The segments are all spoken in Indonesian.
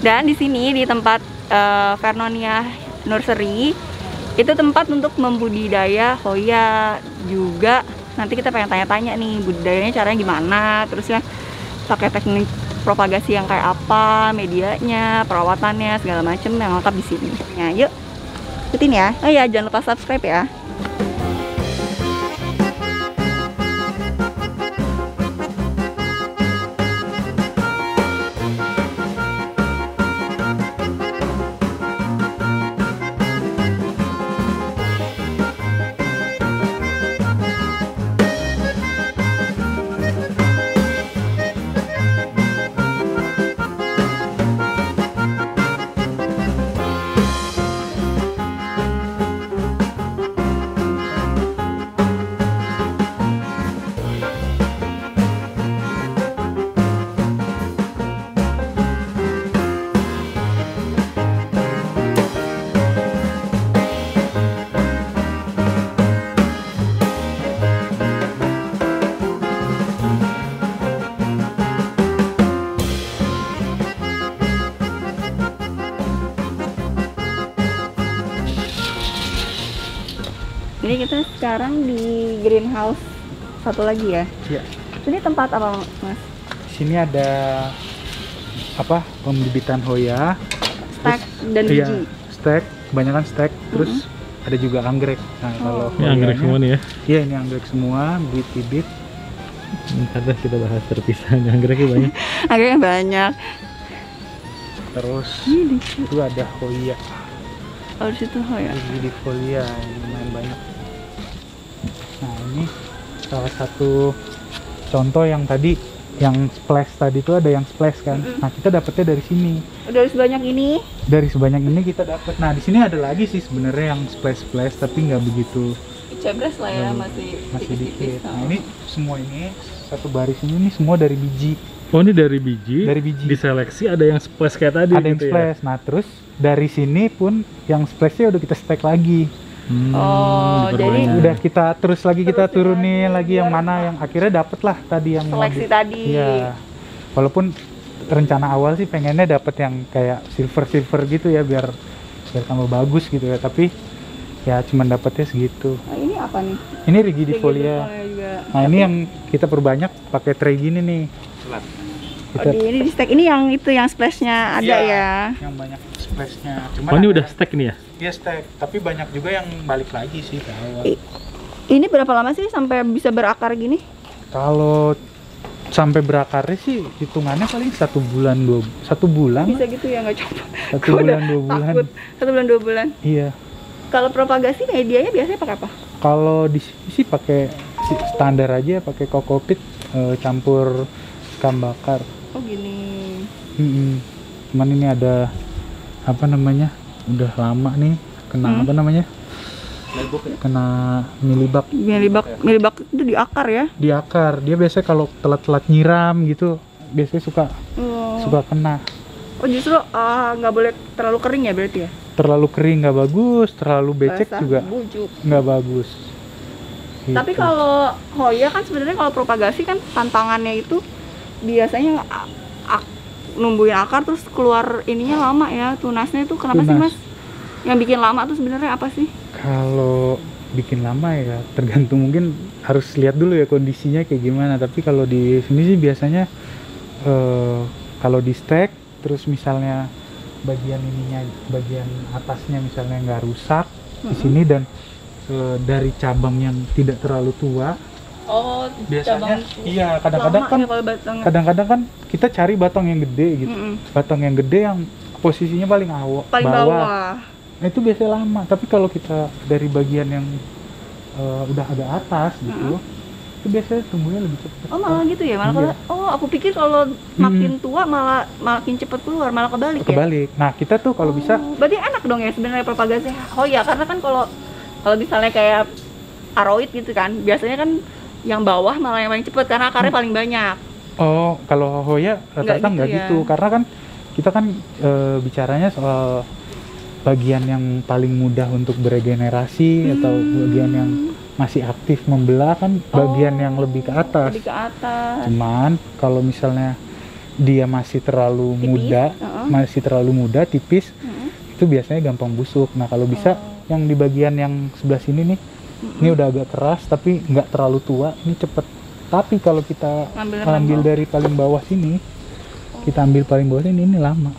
Dan di sini di tempat Vernonia Nursery itu tempat untuk membudidaya Hoya juga. Nanti kita pengen tanya-tanya nih budidayanya caranya gimana, terus ya pakai teknik propagasi yang kayak apa, medianya, perawatannya, segala macam yang lengkap di sini. Nah, yuk ikutin ya. Oh ya, jangan lupa subscribe ya. Ini kita sekarang di greenhouse satu lagi ya? Iya. Ini tempat apa, Mas? Sini ada apa? Pembibitan Hoya, Stek dan biji. Iya, stek, kebanyakan stek. Terus ada juga anggrek. Nah, kalau Ini anggrek semua nih ya? Iya, ini anggrek semua, bibit-bibit. Ntar deh kita bahas terpisah. Anggreknya banyak. Anggreknya banyak. Terus itu ada Hoya. Oh, di situ Hoya. Di Hoya lumayan banyak. Nah, ini salah satu contoh yang tadi, yang splash tadi itu ada yang splash kan. Nah, kita dapetnya dari sini. Dari sebanyak ini? Dari sebanyak ini kita dapat. Nah, di sini ada lagi sih sebenarnya yang splash tapi nggak begitu. Cebres lah ya, masih dikit. Nah, ini semua ini satu baris ini semua dari biji. Oh, ini dari biji. Dari biji. Diseleksi ada yang splash kayak tadi. Ada yang gitu splash. Ya? Nah, terus dari sini pun yang splashnya udah kita stack lagi. Jadi udah kita terus kita turunin lagi yang mana yang akhirnya dapet lah tadi yang seleksi tadi. Iya. Walaupun rencana awal sih pengennya dapet yang kayak silver gitu ya biar tambah bagus gitu ya, tapi ya cuman dapetnya segitu. Nah, ini apa nih? Ini rigidifolia. Nah, ini yang kita perbanyak pakai tray gini nih. Ini di stack ini yang itu yang splashnya ada ya. Yang banyak splashnya. Oh, ini udah stack nih ya? Iya, stack. Tapi banyak juga yang balik lagi sih ke awal. Ini berapa lama sih sampai bisa berakar gini? Kalau sampai berakarnya sih hitungannya paling 1 bulan 1 bulan. Bisa gitu ya, nggak coba. 1 bulan 2 bulan. Takut. 1 bulan 2 bulan. Iya. Kalau propagasi medianya biasanya pakai apa? Kalau di sini sih pakai standar aja, pakai kokopit campur ikan bakar. Oh gini. Cuman ini ada apa namanya? Udah lama nih kena apa namanya? Kena milibak. Milibak itu di akar ya? Di akar. Dia biasanya kalau telat-telat nyiram gitu, biasanya suka kena. Oh justru nggak boleh terlalu kering ya berarti ya? Terlalu kering nggak bagus, terlalu becek basah, juga nggak bagus. Gitu. Tapi kalau Hoya kan sebenarnya kalau propagasi kan tantangannya itu biasanya numbuhin akar terus keluar ininya lama ya, tunasnya itu kenapa sih Mas? Yang bikin lama tuh sebenarnya apa sih? Kalau bikin lama ya tergantung, mungkin harus lihat dulu ya kondisinya kayak gimana. Tapi kalau di sini sih biasanya kalau di stack terus misalnya bagian atasnya misalnya nggak rusak di sini dan dari cabang yang tidak terlalu tua. Oh, biasanya iya, kadang-kadang kan kita cari batang yang gede gitu. Batang yang gede yang posisinya paling bawah. Nah, itu biasanya lama. Tapi kalau kita dari bagian yang udah agak atas gitu, itu biasanya tumbuhnya lebih cepat. Oh, malah gitu ya? Malah aku pikir kalau makin tua makin cepat keluar, malah kebalik ya? Kebalik. Nah, kita tuh kalau bisa berarti enak dong ya sebenarnya propagasi Hoya, karena kan kalau misalnya kayak aroid gitu kan, biasanya kan yang bawah malah yang paling cepat karena akarnya paling banyak. Oh, kalau Hoya rata-rata nggak gitu, karena kan kita kan bicaranya soal bagian yang paling mudah untuk beregenerasi atau bagian yang masih aktif membelah kan bagian yang lebih ke atas. Lebih ke atas. Cuman kalau misalnya dia masih terlalu Tipis, muda, heeh. tipis, itu biasanya gampang busuk. Nah kalau bisa yang di bagian yang sebelah sini nih, ini udah agak keras tapi nggak terlalu tua, ini cepet. Tapi kalau kita ambil dari paling bawah sini, kita ambil paling bawah sini, ini lama.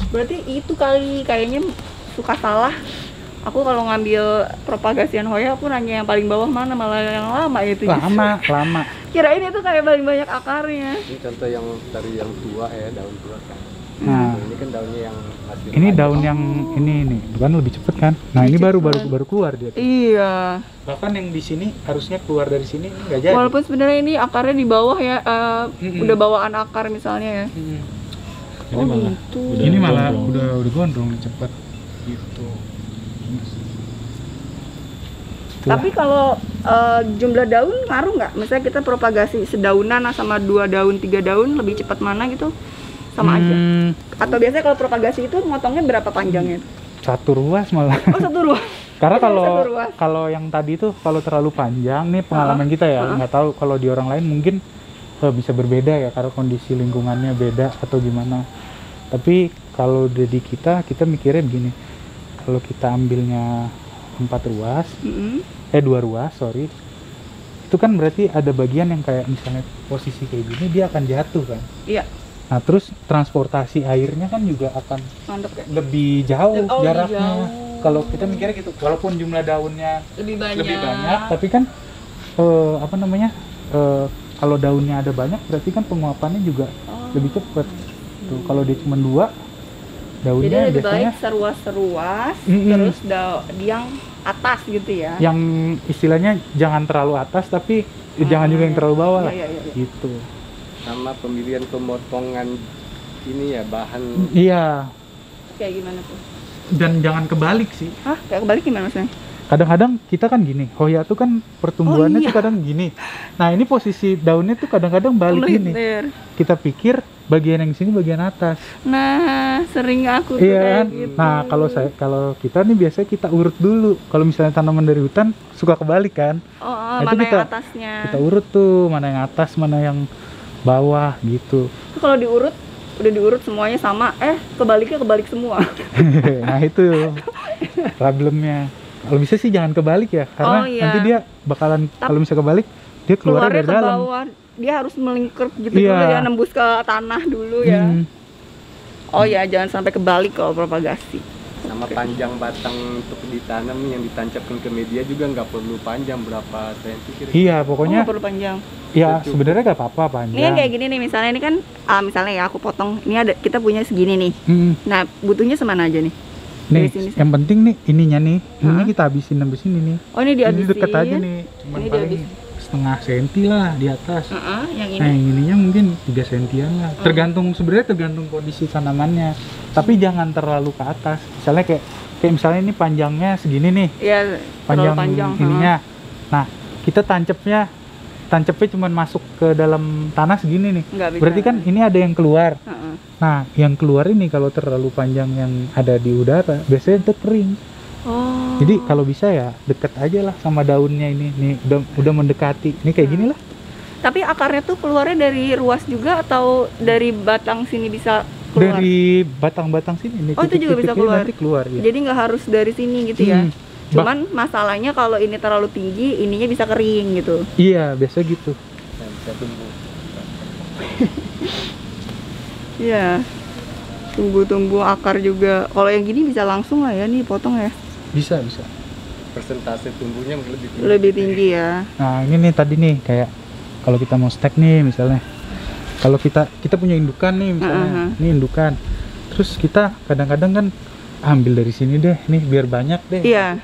Berarti itu kali kayaknya suka salah. Aku kalau ngambil propagasian Hoya, aku nanya yang paling bawah mana, malah yang lama itu. Lama. Kirain itu kayak paling banyak akarnya. Ini contoh yang dari yang tua ya, daun tua kan. Nah, Ini kan daunnya yang masih ini remaja. daun yang ini nih, bukan lebih cepet kan? Nah ini baru keluar dia. Iya. Bahkan yang di sini harusnya keluar dari sini, ini nggak jadi. Walaupun sebenarnya ini akarnya di bawah ya, udah bawaan akar misalnya ya. Ini malah gitu. udah Ini malah gondrong. udah gondrong cepet gitu. Tapi kalau jumlah daun ngaruh nggak? Misalnya kita propagasi sedaunan sama 2 daun, 3 daun, lebih cepat mana gitu? Sama aja. Atau biasanya kalau propagasi itu motongnya berapa panjangnya? Satu ruas malah. Oh, 1 ruas. Karena kalau Satu ruas. kalau yang tadi tuh kalau terlalu panjang nih pengalaman kita ya, nggak tahu kalau di orang lain mungkin bisa berbeda ya karena kondisi lingkungannya beda atau gimana. Tapi kalau di kita mikirnya begini, kalau kita ambilnya 4 ruas, 2 ruas, sorry, itu kan berarti ada bagian yang kayak misalnya posisi kayak gini dia akan jatuh kan. Iya. Nah terus transportasi airnya kan juga akan Mantap ya. lebih jauh Oh, jaraknya. jauh. Kalau kita mikirnya gitu, walaupun jumlah daunnya Lebih lebih banyak, tapi kan kalau daunnya ada banyak, berarti kan penguapannya juga lebih cepat. Tuh, kalau dia cuma 2, Jadi daunnya lebih biasanya baik seruas-seruas, Mm-mm. terus yang atas gitu ya. yang istilahnya jangan terlalu atas, tapi jangan juga yang terlalu bawah lah, Iya, iya, iya. gitu. Sama pemilihan pemotongan ini ya, bahan Iya, Kayak gimana tuh? dan jangan kebalik sih. Hah? Kayak kebalik gimana maksudnya? Kadang-kadang kita kan gini, Hoya tuh kan pertumbuhannya Oh, iya. tuh kadang gini. Nah ini posisi daunnya tuh kadang-kadang balik gini. Melipir. Kita pikir bagian yang sini bagian atas. Nah, sering aku tuh Iya kayak kan? gitu. Nah kalau kita nih biasanya kita urut dulu. Kalau misalnya tanaman dari hutan suka kebalik kan. Oh, Nah, itu mana kita- yang atasnya? Kita urut tuh mana yang atas, mana yang bawah gitu. Itu kalau diurut, udah diurut semuanya sama, kebaliknya kebalik semua. Nah itu problemnya. Kalau bisa sih jangan kebalik ya, karena Oh, iya. nanti dia bakalan kalau misalnya kebalik dia keluar Keluarnya dari ke dalam. bawah, dia harus melingkar gitu Iya. dulu ya, nembus ke tanah dulu ya. Hmm. Oh ya, jangan sampai kebalik kalau propagasi. sama panjang batang untuk ditanam nih yang ditancapkan ke media juga nggak perlu panjang, berapa senti kira-kira? Iya Oh, pokoknya nggak perlu panjang. ya sebenarnya gak apa-apa panjang. Ini kan kayak gini nih, misalnya ini kan, misalnya ya aku potong, ini ada kita punya segini nih. Hmm. Nah, butuhnya semana aja nih? Nih, Dari sini. yang penting nih ininya nih, ininya kita habisin sampai sini nih. Oh, ini Ini dihabisin. deket aja nih, cuman Ini paling dihabisin. setengah senti lah di atas. Yang ini. Nah yang ininya mungkin 3 sentian lah. Sebenarnya tergantung kondisi tanamannya. Tapi jangan terlalu ke atas. Misalnya kayak misalnya ini panjangnya segini nih, Ya, panjang, terlalu panjang. ininya. Nah kita tancapnya cuma masuk ke dalam tanah segini nih. Nggak bisa. Berarti kan ini ada yang keluar. Heeh. Nah yang keluar ini kalau terlalu panjang yang ada di udara, biasanya itu kering. Oh. Jadi kalau bisa ya deket aja lah sama daunnya ini. Nih udah mendekati. Ini kayak gini lah. Tapi akarnya tuh keluarnya dari ruas juga atau dari batang sini bisa keluar? Dari batang-batang sini nih. Oh, itu juga bisa titik-titiknya keluar? Nanti keluar ya. Jadi nggak harus dari sini gitu ya? Hmm. Cuman masalahnya kalau ini terlalu tinggi, ininya bisa kering gitu. Iya, biasa gitu. Nah, bisa tumbuh. Iya. Tumbuh-tumbuh akar juga. Kalau yang gini bisa langsung lah ya nih potong ya. Bisa. Persentase tumbuhnya mungkin lebih tinggi. Lebih tinggi ya. Nah, ini nih tadi nih kayak kalau kita mau stek nih misalnya. Kalau kita punya indukan nih misalnya. Ini indukan. Terus kita kadang-kadang kan ambil dari sini deh, nih biar banyak deh. Iya.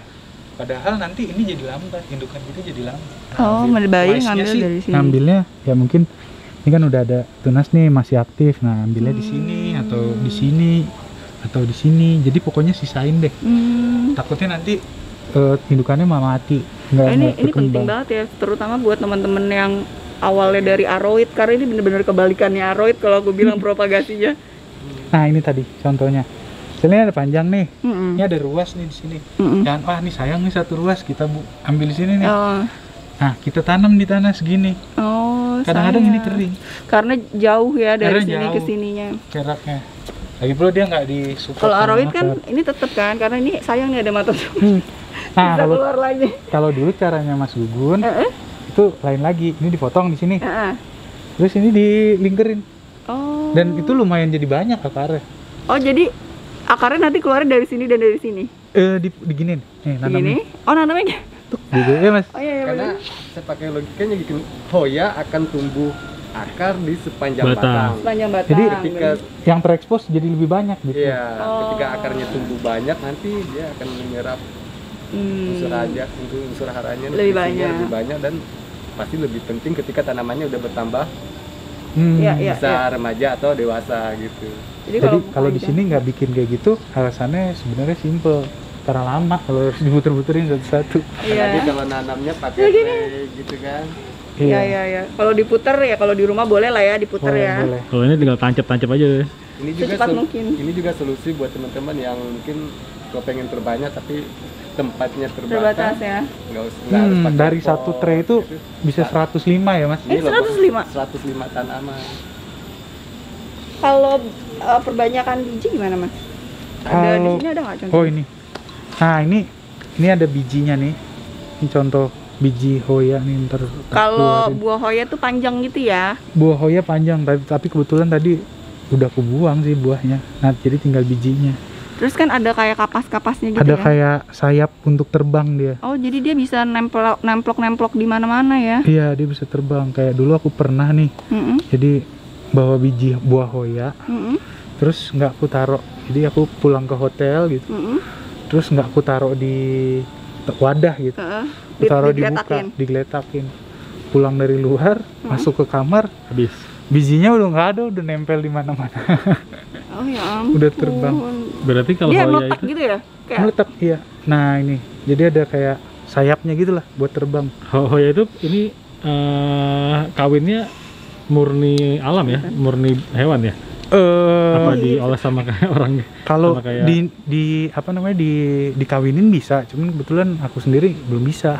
Padahal nanti ini jadi lambat, indukan kita jadi lambat. Oh, lebih baik ngambil dari sini. Ngambilnya ya mungkin ini kan udah ada tunas nih masih aktif. Nah, ambilnya di sini atau di sini atau di sini. Jadi pokoknya sisain deh. Takutnya nanti indukannya mati. Ini penting berkembang. banget ya, terutama buat teman-teman yang awalnya dari aroid, karena ini bener-bener kebalikannya aroid kalau aku bilang propagasinya. Nah, ini tadi contohnya. Misalnya ada panjang nih. Mm-mm. Ini ada ruas nih di sini. Mm-mm. Jangan nih sayang nih satu ruas kita ambil di sini nih. Oh, Nah, kita tanam di tanah segini. oh Kadang-kadang ini sayang. kering Karena jauh ya dari Karena sini jauh. ke sininya. keraknya. Lagi pula dia nggak disupport. Kalau sama aroid kan motor. ini tetep kan, karena ini sayang nih ada mata Nah, bisa kalau keluar lagi. kalau dulu caranya Mas Gugun itu lain lagi. Ini dipotong di sini, Heeh. terus ini dilingkerin, Oh. dan itu lumayan jadi banyak akarnya. Oh jadi akarnya nanti keluar dari sini dan dari sini. Diginin, nih Begini. nanamnya. Oh nanamnya. Gitu ya Mas. Oh iya iya Karena bener. saya pakai logikanya gitu, Hoya akan tumbuh akar di sepanjang Batang. batang. Sepanjang batang. Jadi Ketika Yang terekspos jadi lebih banyak gitu. iya, Oh. ketika akarnya tumbuh banyak nanti dia akan menyerap unsur unsur haranya Lebih nutrisinya banyak. lebih banyak dan pasti lebih penting ketika tanamannya udah bertambah Iya, iya. bisa remaja atau dewasa gitu. Jadi Jadi kalau di panjang- sini nggak bikin kayak gitu, alasannya sebenarnya simple. Karena lama kalau harus diputer-puterin satu-satu. Iya. Apalagi kalau nanamnya pakai Ya, gini. tray gitu kan. Iya iya iya. Kalau diputer ya kalau di rumah boleh lah ya diputer Boleh, ya. boleh. Kalau ini tinggal tancap-tancap aja deh. Ini juga Secepat mungkin. ini juga solusi buat teman-teman yang mungkin kalau pengen perbanyak tapi tempatnya Terbatas ya. nggak harus pakai Dari pot, satu tray itu gitu. bisa 105 ya Mas? Eh, Ini loh, 105? 105 tanaman. Kalau perbanyakan biji gimana mas? Ada di Kalau- sini ada nggak contoh? Oh ini. Nah ini ada bijinya nih. Ini contoh biji Hoya nih ntar. Kalau keluarin. buah Hoya tuh panjang gitu ya? Buah Hoya panjang, tapi kebetulan tadi udah aku buang sih buahnya. Nah jadi tinggal bijinya. Terus kan ada kayak kapas-kapasnya gitu Ada ya? kayak sayap untuk terbang dia. Oh jadi dia bisa nemplok di mana-mana ya? Iya dia bisa terbang. Kayak dulu aku pernah nih. Mm-mm, Jadi bawa biji buah Hoya, mm-mm, terus nggak aku taruh. Jadi aku pulang ke hotel gitu. mm-mm. Terus nggak aku taruh di wadah gitu. Heeh. Aku taruh di Digeletakin. muka, digeletakin. Pulang dari luar, masuk ke kamar, Habis. bijinya udah nggak ada, udah nempel di mana-mana. Oh ya ampun. Udah terbang. Berarti kalau Dia Hoya meletak itu gitu ya? Kayak Meletak, iya. Nah ini, jadi ada kayak sayapnya gitu lah buat terbang. Hoya itu ini kawinnya murni alam ya, murni hewan ya. Apa diolah sama kayak orang? Kalau sama kayak- di apa namanya dikawinin bisa, cuman kebetulan aku sendiri belum bisa.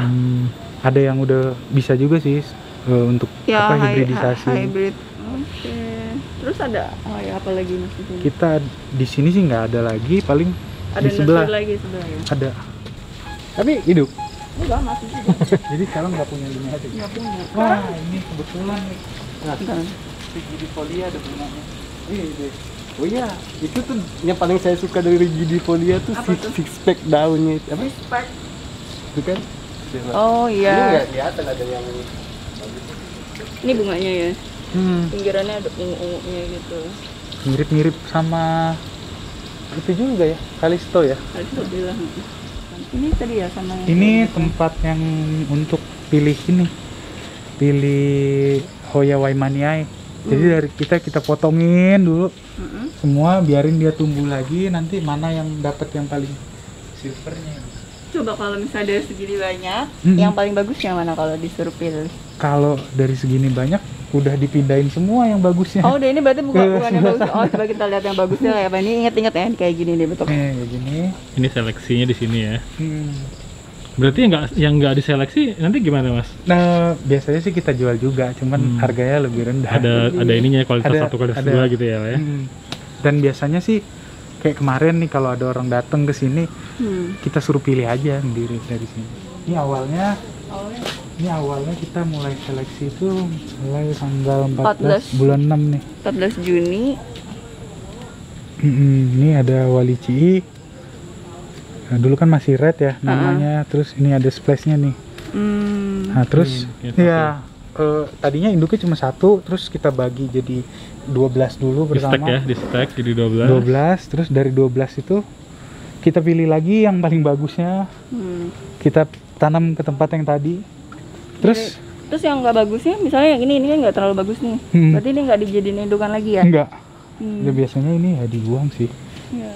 Ada yang udah bisa juga sih untuk ya hibridisasi. hybrid. Oke. Terus ada ya apa lagi mas di sini? Kita di sini sih nggak ada lagi, paling Ada di sebelah nursery lagi sebelah ya? ada. Tapi hidup. Enggak masih juga. Jadi sekarang nggak punya bunga aja. Nggak punya. Wah ini kebetulan nih. Nah, Bentar. Rigidifolia ada bunganya. Oh iya, itu tuh yang paling saya suka dari Rigidifolia tuh Apa tuh? six pack daunnya itu. Apa? Respect. Itu kan? Oh Ini iya. nggak kelihatan ada yang Ini bunganya ya. Hmm, Pinggirannya ada ungu-ungunya gitu. mirip-mirip sama itu juga ya, Kalisto ya. Harus bilang. Ini tadi ya sama yang Ini tempat yang untuk pilih ini, pilih Hoya Waimaniae. Jadi dari kita potongin dulu Mm-mm. semua, biarin dia tumbuh lagi. Nanti mana yang dapat yang paling silvernya. Coba kalau misalnya dari segini banyak, Mm-mm. yang paling bagus yang mana kalau disuruh pilih? Kalau dari segini banyak, udah dipindahin semua yang bagusnya. Oh, udah ini berarti bukan Ke bukan yang bagus. Oh, coba kita lihat yang bagusnya kayak apa. Ini inget-inget ya kayak gini nih betul. Nih kayak gini. ini seleksinya di sini ya. Hmm. Berarti yang nggak diseleksi nanti gimana mas? Nah biasanya sih kita jual juga, cuman harganya lebih rendah. Ada ininya kualitas Ada- 1 kualitas ada. 2 gitu ya, Pak, ya. Dan biasanya sih kayak kemarin nih kalau ada orang datang ke sini, kita suruh pilih aja sendiri dari sini. Ini awalnya kita mulai seleksi itu mulai tanggal 14 14. bulan 6 nih. 14 Juni. Ini ada Wali Cii. Nah, dulu kan masih red ya namanya, terus ini ada splashnya nih. Nah terus ya tadinya induknya cuma 1, terus kita bagi jadi 12 dulu Di stack bersama. ya, di stack jadi 12. 12, terus dari 12 itu kita pilih lagi yang paling bagusnya, kita tanam ke tempat yang tadi. Terus Terus yang nggak bagusnya, misalnya yang ini kan nggak terlalu bagus nih. Berarti ini nggak dijadiin indukan lagi ya? enggak, ya biasanya ini ya dibuang sih. Iya.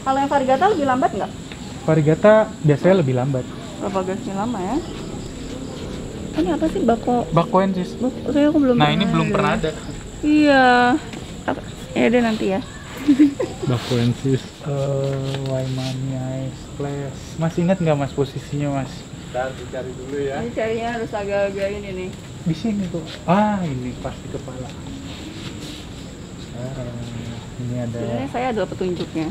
Kalau yang variegata lebih lambat nggak? Variegata biasanya lebih lambat. Propagasinya lama ya? Ini apa sih Bakoensis. Saya aku belum Nah ini belum pernah ada. Iya. Ya udah nanti ya. Bakuensis. Waimaniae splash. Masih ingat nggak mas posisinya mas? Ntar dicari dulu ya. Ini carinya harus agak-agak ini nih. di sini tuh. Ah, ini pasti kepala. Ini ada Sebenarnya saya adalah petunjuknya.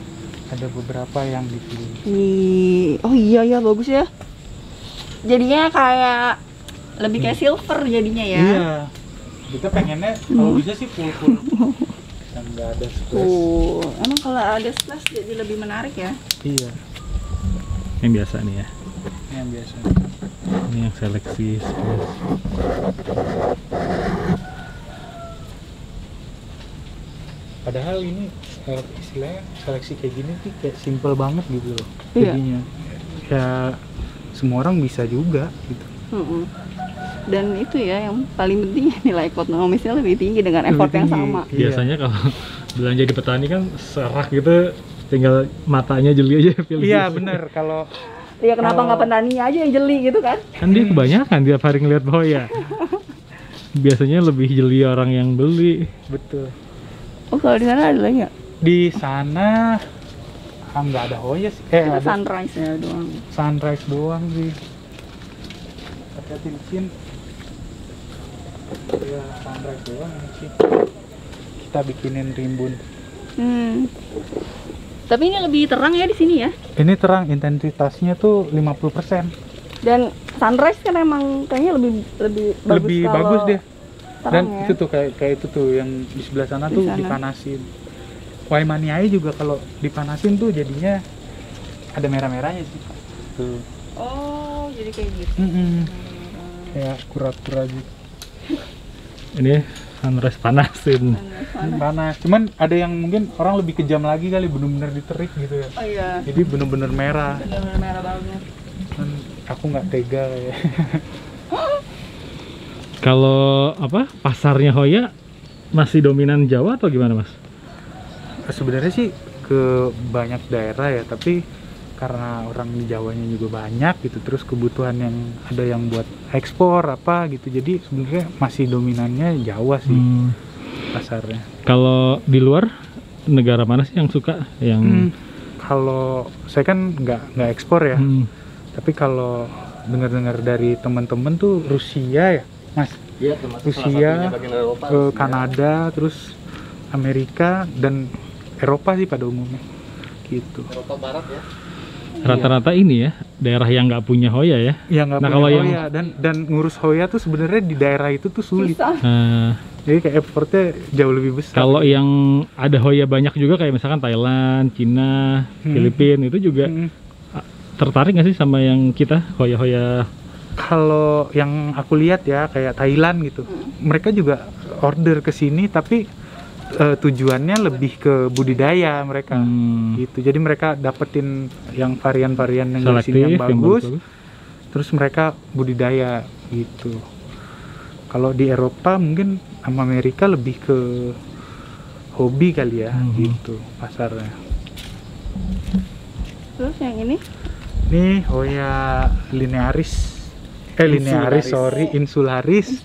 beberapa yang dipilih. Oh iya ya, bagus ya. Jadinya kayak lebih kayak silver jadinya ya. Iya. Kita pengennya kalau bisa sih full yang nggak ada splash. Emang kalau ada splash jadi lebih menarik ya. Iya, Yang biasa nih ya. ini yang biasa. Ini yang seleksi space. Padahal ini istilahnya seleksi kayak gini sih kayak simple banget gitu loh. Iya. Jadinya ya semua orang bisa juga gitu. Mm-mm. Dan itu ya yang paling penting nilai ekonomisnya lebih tinggi dengan effort Lebih yang tinggi. sama. Iya. Biasanya kalau belanja di petani kan serak gitu, tinggal matanya jeli aja pilih. Iya bener, kalau Ya kenapa nggak petaninya aja yang jeli gitu kan? Kan dia kebanyakan tiap hari ngeliat Hoya. Biasanya lebih jeli orang yang beli. betul. Oh kalau di sana ada lagi nggak? Di sana nggak ada Hoya sih. Itu Ada sunrise ya doang. sunrise doang sih. Hati-hati di sini. Ya sunrise doang sih. Kita bikinin rimbun. Tapi ini lebih terang ya di sini ya. Ini terang, intensitasnya tuh 50%. Dan sunrise kan emang kayaknya lebih Lebih kalau bagus deh. terang Dan ya. itu tuh kayak itu tuh yang di sebelah sana Di tuh sana. dipanasin. Waimaniai juga kalau dipanasin tuh jadinya ada merah-merahnya sih. Tuh. Oh jadi kayak gitu. Kayak kura-kura gitu. Ini sunrise panasin. Panas. Cuman ada yang mungkin orang lebih kejam lagi kali, bener-bener diterik gitu ya. Oh iya. Jadi bener-bener merah. Benar-benar merah banget. Dan aku nggak tega ya. Kalau apa pasarnya Hoya masih dominan Jawa atau gimana Mas? Sebenarnya sih ke banyak daerah ya, tapi karena orang di Jawanya juga banyak gitu, terus kebutuhan yang ada yang buat ekspor apa gitu, jadi sebenarnya masih dominannya Jawa sih pasarnya. Kalau di luar negara mana sih yang suka yang Kalau saya kan nggak ekspor ya, tapi kalau dengar-dengar dari teman-teman tuh Rusia ya, Mas. Iya, termasuk salah Rusia, satunya bagian Eropa. Rusia. Kanada, terus Amerika dan Eropa sih pada umumnya gitu. Eropa Barat ya. rata-rata ini ya daerah yang nggak punya Hoya ya. Ya nggak Nah, punya kalau Hoya yang- dan ngurus Hoya tuh sebenarnya di daerah itu tuh sulit. Susah. Jadi kayak effortnya jauh lebih besar. Kalau yang ada Hoya banyak juga kayak misalkan Thailand, Cina, Filipina itu juga tertarik nggak sih sama yang kita Hoya-Hoya? Kalau yang aku lihat ya kayak Thailand gitu, mereka juga order ke sini tapi tujuannya lebih ke budidaya mereka gitu. Jadi mereka dapetin yang varian-varian yang dari sini yang Selektif, bagus, terus mereka budidaya gitu. Kalau di Eropa mungkin sama Amerika lebih ke hobi kali ya gitu pasarnya. Terus yang ini? Nih Hoya linearis, linearis sorry, insularis.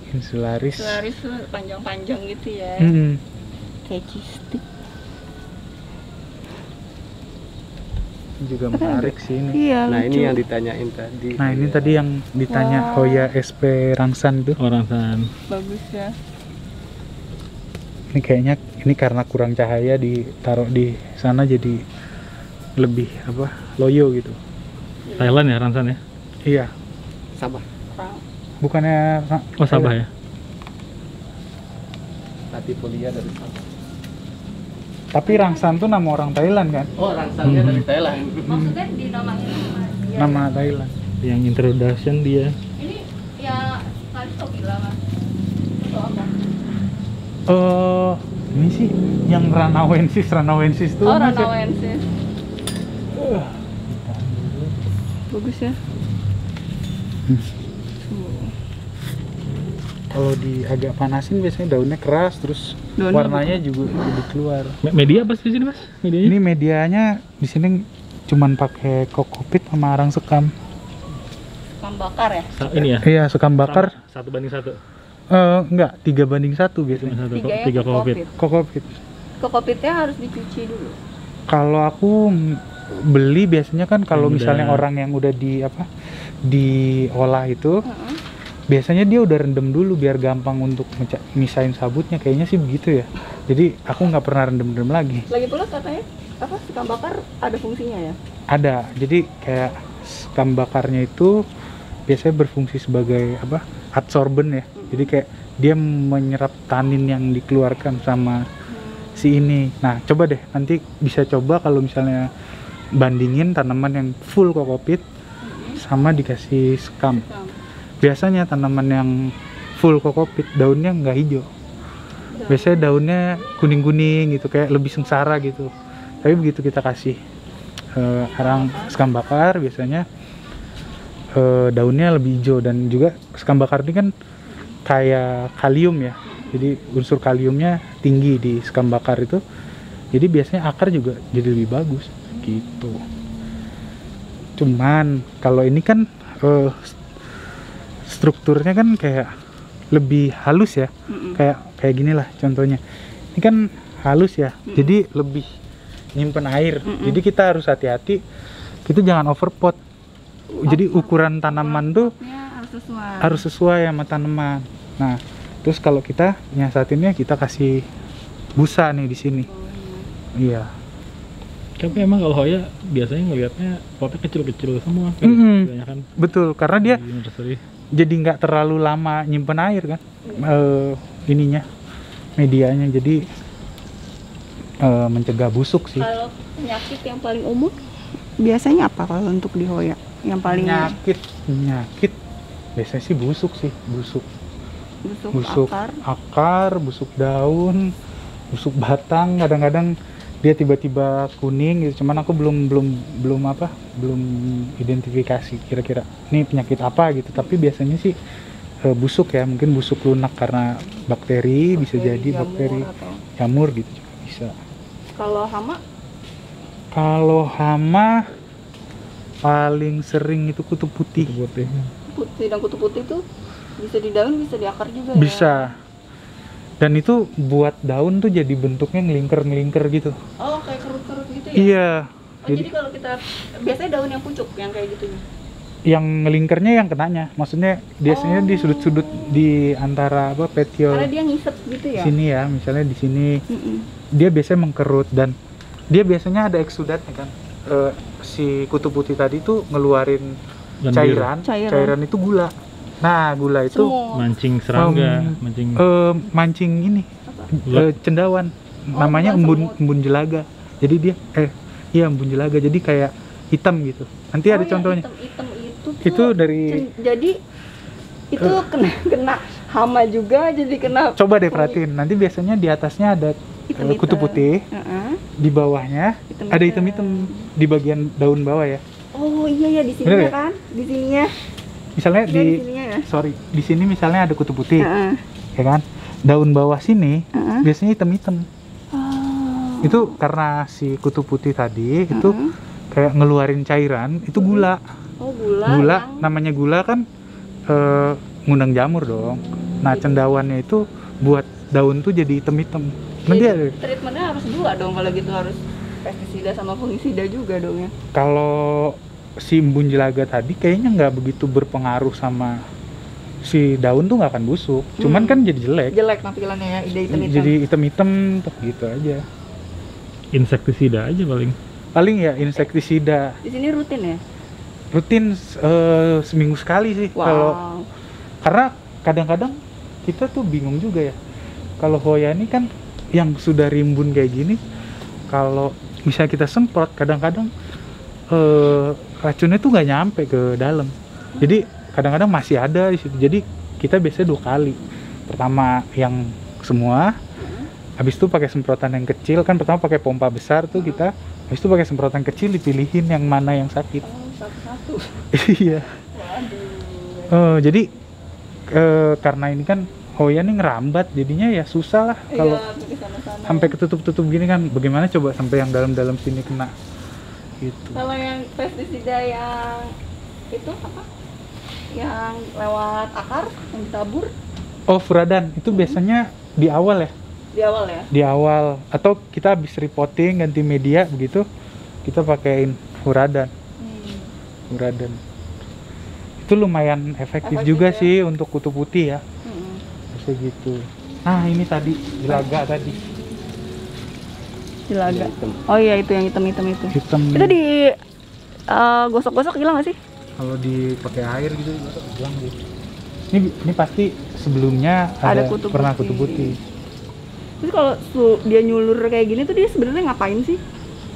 Insularis. Selaris tuh panjang-panjang gitu ya. Kayak cistik. Juga menarik sih ini. Iya, Nah, lucu. ini yang ditanyain tadi. Nah ini tadi yang ditanya Wow. Hoya SP Rangsan tuh. Orang san. Bagus ya. Ini kayaknya ini karena kurang cahaya ditaruh di sana jadi lebih apa loyo gitu. Thailand ya Ransan ya? Iya, Sabah. bukannya Oh Sabah ya? Latifolia dari Sabah. Tapi Rangsan tuh nama orang Thailand kan? Oh, rangsannya dari Thailand. Maksudnya dinamain sama dia. Nama Thailand. Yang introduction dia. Ini ya tadi kau bilang Mas. Itu apa? Ini sih yang Ranawensis tuh. Oh, Mas, ya? Ranawensis. Bagus ya. Kalau di agak panasin biasanya daunnya keras, terus Daunnya warnanya juga lebih keluar. Media apa sih di sini Mas? Medianya? Ini medianya di sini cuman pakai kokopit sama arang sekam. Sekam bakar ya? Ini ya? Iya, sekam bakar. Sama, 1:1. Enggak, 3:1 biasanya. Tiga Kokopit. Kokopit. Kokopitnya harus dicuci dulu. Kalau aku beli biasanya kan kalau Yang misalnya udah- orang yang udah diolah itu biasanya dia udah rendem dulu biar gampang untuk misahin sabutnya, kayaknya sih begitu ya. Jadi aku nggak pernah rendem lagi. Lagi pula katanya apa sekam bakar ada fungsinya ya? Ada, jadi kayak sekam bakarnya itu biasanya berfungsi sebagai apa, adsorben ya. Jadi kayak dia menyerap tanin yang dikeluarkan sama si ini. Nah coba deh, nanti bisa coba kalau misalnya bandingin tanaman yang full kokopit sama dikasih sekam. Biasanya tanaman yang full kokopit daunnya nggak hijau, biasanya daunnya kuning-kuning gitu, kayak lebih sengsara gitu. Tapi begitu kita kasih arang sekam bakar, biasanya daunnya lebih hijau. Dan juga sekam bakar ini kan kayak kalium ya, jadi unsur kaliumnya tinggi di sekam bakar itu, jadi biasanya akar juga jadi lebih bagus gitu. Cuman kalau ini kan strukturnya kan kayak lebih halus ya, kayak gini lah contohnya. Ini kan halus ya, jadi lebih nyimpen air. Jadi kita harus hati-hati, kita jangan overpot. Jadi ukuran tanaman tuh harus sesuai sama tanaman. Nah, terus kalau kita nyiasatinnya, kita kasih busa nih di sini. Iya. Tapi emang kalau Hoya biasanya ngelihatnya potnya kecil-kecil semua kan? Kebanyakan Betul, karena dia di nursery. jadi nggak terlalu lama nyimpen air kan, ininya, medianya, jadi mencegah busuk sih. Kalau penyakit yang paling umum biasanya apa kalau untuk di Hoya? Yang paling Penyakit biasanya sih busuk, busuk akar, busuk daun, busuk batang. Kadang-kadang dia tiba-tiba kuning gitu, cuman aku belum identifikasi kira-kira ini penyakit apa gitu. Tapi biasanya sih busuk ya, mungkin busuk lunak karena bakteri bisa jadi bakteri jamur gitu juga bisa. Kalau hama? Kalau hama paling sering itu kutu putih. Putih dan kutu putih itu bisa di daun, bisa di akar juga ya? Bisa. Dan itu buat daun tuh jadi bentuknya ngelingker gitu. Oh, kayak kerut-kerut gitu ya? Iya. Oh, jadi kalau kita biasanya daun yang pucuk yang kayak gitu ya? Yang ngelingkernya yang kenanya. Maksudnya biasanya di sudut-sudut di antara apa petiol. Karena dia ngisep gitu ya? Sini ya, misalnya di sini. Dia biasanya mengkerut dan dia biasanya ada eksudatnya kan. Si kutu putih tadi tuh ngeluarin cairan itu gula. Nah, gula itu mancing serangga, mancing ini cendawan. Namanya embun jelaga. Jadi dia embun jelaga. Jadi kayak hitam gitu. Nanti ada contohnya. Hitam itu dari jadi itu kena hama juga, jadi kena. Coba deh perhatiin. Nanti biasanya di atasnya ada kutu putih. Di bawahnya ada hitam-hitam di bagian daun bawah ya. Oh iya ya, di sini kan? Di sininya. Misalnya di sini misalnya ada kutu putih. Ya kan? Daun bawah sini biasanya hitam-hitam. Itu karena si kutu putih tadi itu kayak ngeluarin cairan, itu gula. Oh, gula. Namanya gula kan ngundang jamur dong. Nah, cendawannya itu buat daun tuh jadi hitam-hitam. Nanti treatmentnya harus dua dong kalau gitu, harus pestisida sama fungisida juga dong ya. Kalau si embun jelaga tadi kayaknya nggak begitu berpengaruh sama si daun tuh, nggak akan busuk. Cuman kan jadi jelek tampilannya ya, hitam-hitam. Jadi hitam-hitam gitu aja. Insektisida aja paling ya, insektisida. Di sini rutin ya? Rutin seminggu sekali sih. Kalau karena kadang-kadang kita tuh bingung juga ya. Kalau Hoya ini kan yang sudah rimbun kayak gini, kalau misalnya kita semprot, kadang-kadang racunnya tuh nggak nyampe ke dalam. Jadi kadang-kadang masih ada di situ. Jadi kita biasanya 2 kali. Pertama yang semua, habis itu pakai semprotan yang kecil kan. Pertama pakai pompa besar tuh kita, habis itu pakai semprotan kecil, dipilihin yang mana yang sakit. Satu-satu. Iya. Jadi karena ini kan Hoya nih ngerambat, jadinya ya susah lah kalau sampai ketutup-tutup gini kan. Bagaimana coba sampai yang dalam-dalam sini kena gitu. Kalau yang pestisida yang itu apa? Yang lewat akar, yang ditabur? Oh, furadan itu biasanya di awal ya? Di awal ya? Di awal, atau kita habis repotting ganti media begitu, kita pakein furadan. Furadan Itu lumayan efektif Efektif juga ya. sih untuk kutu putih ya. Mm-mm. Bisa gitu. Nah ini tadi jelaga tadi Jelaga. Hitam. Oh iya itu yang hitam-hitam itu. hitam. Itu di gosok-gosok hilang nggak sih? Kalau dipakai air gitu hilang sih. Ini pasti sebelumnya Ada ada kutu pernah putih. kutu putih. Terus kalau dia nyulur kayak gini tuh dia sebenarnya ngapain sih?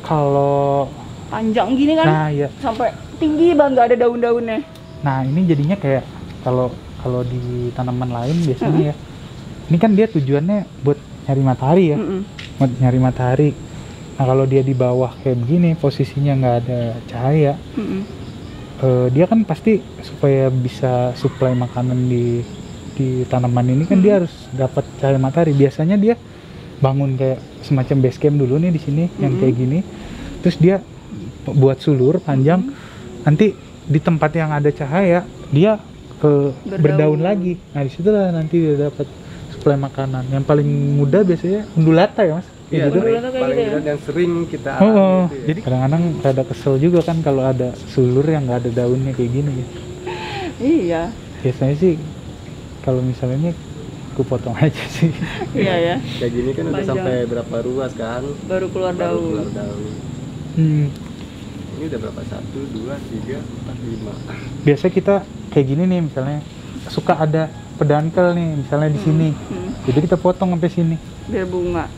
Kalau Panjang gini kan? nah ya, Sampai tinggi banget nggak ada daun-daunnya. nah ini jadinya kayak kalau di tanaman lain biasanya ya. Ini kan dia tujuannya buat nyari matahari ya, Mm-mm. buat nyari matahari. Nah kalau dia di bawah kayak begini posisinya nggak ada cahaya, Mm-mm. dia kan pasti supaya bisa suplai makanan di tanaman ini kan dia harus dapat cahaya matahari. Biasanya dia bangun kayak semacam base camp dulu nih di sini yang kayak gini, terus dia buat sulur panjang. Nanti di tempat yang ada cahaya dia berdaun lagi. Nah disitulah nanti dia dapat suplai makanan. Yang paling mudah biasanya undulata ya mas. Iya, Gitu. Undulata kayak paling gitu ya? mudah dan sering kita Oh, alami itu ya. jadi kadang-kadang rada kesel juga kan kalau ada sulur yang nggak ada daunnya kayak gini ya. Iya. Biasanya sih kalau misalnya ini aku potong aja sih. Iya ya. Kayak gini kan udah Panjang. sampai berapa ruas kan? Baru keluar Baru daun. keluar daun. Hmm. Ini udah berapa? 1, 2, 3, 4, 5. Biasa kita kayak gini nih misalnya suka ada pedangkel nih misalnya di sini. Jadi kita potong sampai sini. Biar bunga.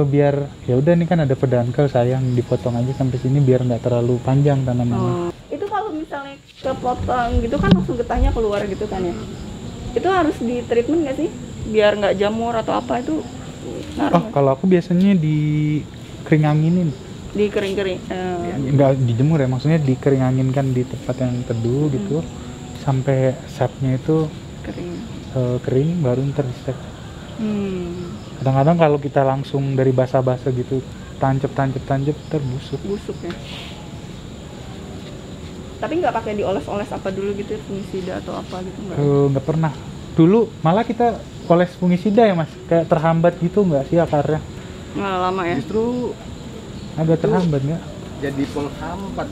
Biar ya udah nih kan ada pedangkel sayang dipotong aja sampai sini biar nggak terlalu panjang tanamannya. Itu kalau misalnya kepotong gitu kan langsung getahnya keluar gitu kan ya? Itu harus di treatment nggak sih? Biar nggak jamur atau apa itu ngaruh Oh nggak? kalau aku biasanya di kering anginin, Di kering-kering. nggak dijemur ya, maksudnya dikering anginkan di tempat yang teduh gitu sampai sapnya itu Kering. kering baru ntar di stek. Hmm. Kadang-kadang kalau kita langsung dari basah-basah gitu tancep ntar busuk. Busuk ya. Tapi nggak pakai dioles-oles apa dulu gitu, fungisida atau apa gitu nggak? Nggak pernah. Dulu malah kita oles fungisida ya mas, kayak terhambat gitu nggak sih akarnya? Nggak lama ya? Justru Agak terhambat nggak? jadi penghambat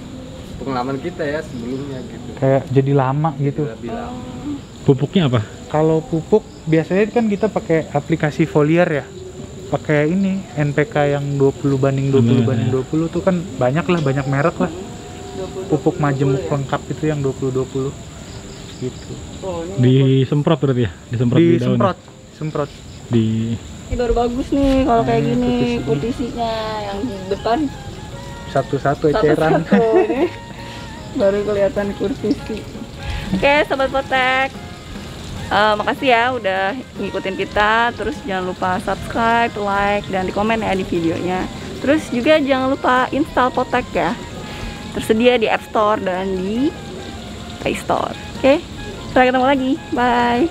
pengalaman kita ya sebelumnya gitu. Kayak jadi lama gitu. Lebih lama. Pupuknya apa? Kalau pupuk biasanya kan kita pakai aplikasi foliar ya, pakai ini NPK yang 20/20 tuh kan banyak merek lah. 20, Pupuk 20, majemuk ya? lengkap itu yang 20/20 gitu. Oh, ini Disemprot berarti ya? Disemprot di daun. Semprot. Di Ini baru bagus nih kalau kayak Nah, gini putih putisinya yang di depan satu-satu eceran. satu-satu ini baru kelihatan kurtisi. Oke sobat potek, makasih ya udah ngikutin kita. Terus jangan lupa subscribe, like, dan di komen ya di videonya. Terus juga jangan lupa install Potek ya, tersedia di App Store dan di Play Store. Oke, sampai ketemu lagi, bye.